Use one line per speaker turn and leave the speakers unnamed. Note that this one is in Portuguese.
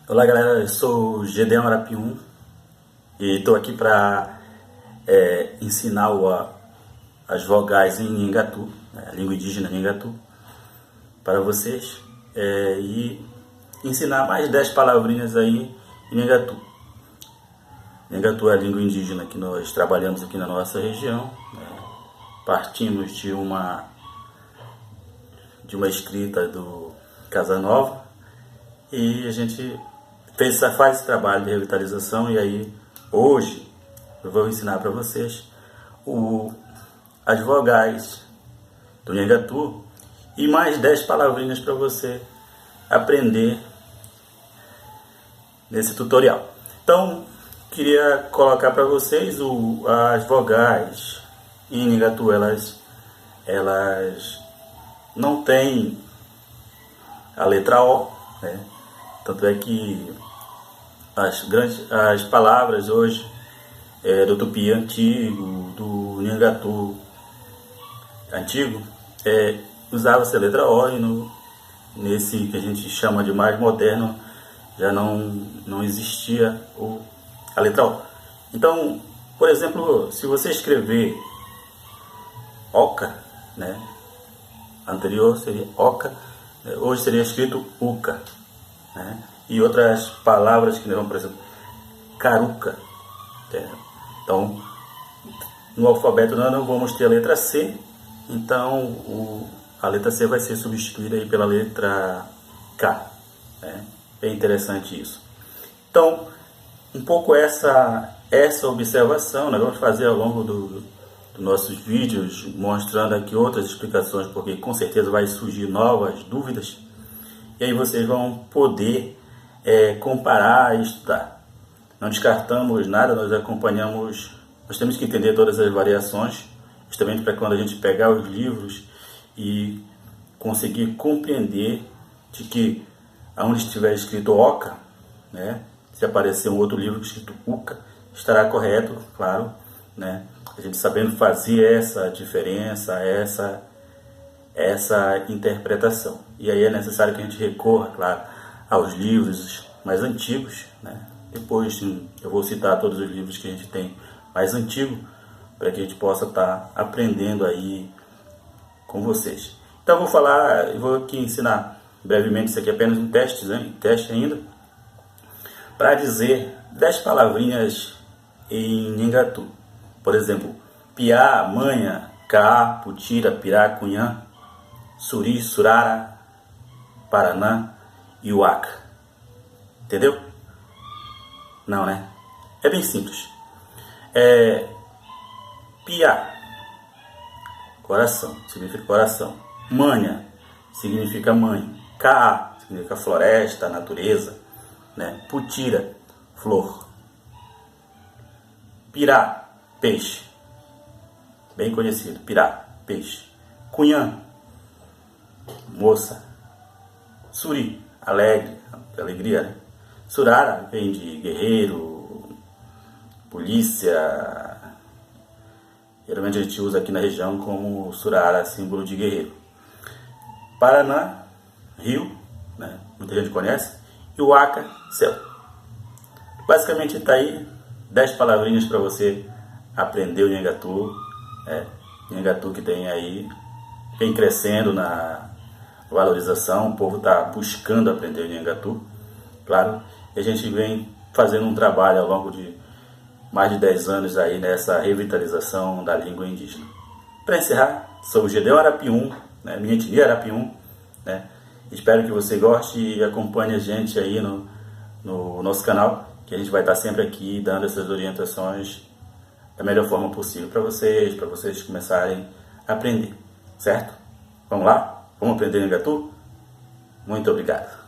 Olá galera, eu sou Gedeão Arapium e estou aqui para ensinar as vogais em Nhengatu, a língua indígena Nhengatu, para vocês e ensinar mais 10 palavrinhas aí em Nhengatu. Nhengatu é a língua indígena que nós trabalhamos aqui na nossa região, partimos de uma escrita do Casanova e a gente faz esse trabalho de revitalização. E aí hoje eu vou ensinar para vocês as vogais do Nhengatu e mais 10 palavrinhas para você aprender nesse tutorial. Então queria colocar para vocês as vogais em Nhengatu. Elas não têm a letra O, né? Tanto é que as palavras hoje do Tupi antigo, do Nhengatu antigo, usava-se a letra O, e nesse que a gente chama de mais moderno já não existia a letra O. Então, por exemplo, se você escrever Oca, né? Anterior seria Oca, hoje seria escrito Uca, né? E outras palavras que não, por exemplo, Caruca. Então, no alfabeto nós não vamos ter a letra C, então a letra C vai ser substituída aí pela letra K, né? É interessante isso. Então, um pouco essa observação nós vamos fazer ao longo dos nossos vídeos, mostrando aqui outras explicações, porque com certeza vai surgir novas dúvidas, e aí vocês vão poder comparar e estudar. Não descartamos nada, nós acompanhamos, nós temos que entender todas as variações, justamente para quando a gente pegar os livros e conseguir compreender de que aonde estiver escrito Oca, né, se aparecer um outro livro escrito Uca, estará correto, claro, né? A gente sabendo fazer essa diferença, essa interpretação. E aí é necessário que a gente recorra, claro, aos livros mais antigos, né? Depois eu vou citar todos os livros que a gente tem mais antigos, para que a gente possa estar aprendendo aí com vocês. Então eu vou aqui ensinar brevemente, isso aqui é apenas um teste, né? Teste ainda, para dizer 10 palavrinhas em Nhengatu. Por exemplo, Piá, Manha, Cá, Putira, Pirá, Cunhã, Suri, Surara, Paraná e Uaca. Entendeu? Não, né? É bem simples. Piá, coração, significa coração. Manha, significa mãe. Cá, significa floresta, natureza, né? Putira, flor. Pirá, peixe. Bem conhecido, pirá, peixe. Cunhã, moça. Suri, alegre, alegria, né? Surara vem de guerreiro, polícia. Geralmente a gente usa aqui na região como surara, símbolo de guerreiro. Paraná, rio, né? Muita gente conhece. E Uaca, céu. Basicamente está aí 10 palavrinhas para você aprender o Nhengatu. Nhengatu que vem crescendo na valorização, o povo está buscando aprender o Nhengatu, claro, e a gente vem fazendo um trabalho ao longo de mais de 10 anos aí nessa revitalização da língua indígena. Para encerrar, sou o Gedeão Arapium, né, minha etnia Arapium, né? Espero que você goste e acompanhe a gente aí no nosso canal, que a gente vai estar sempre aqui dando essas orientações da melhor forma possível para vocês começarem a aprender, certo? Vamos lá? Vamos aprender Nhengatu? Muito obrigado.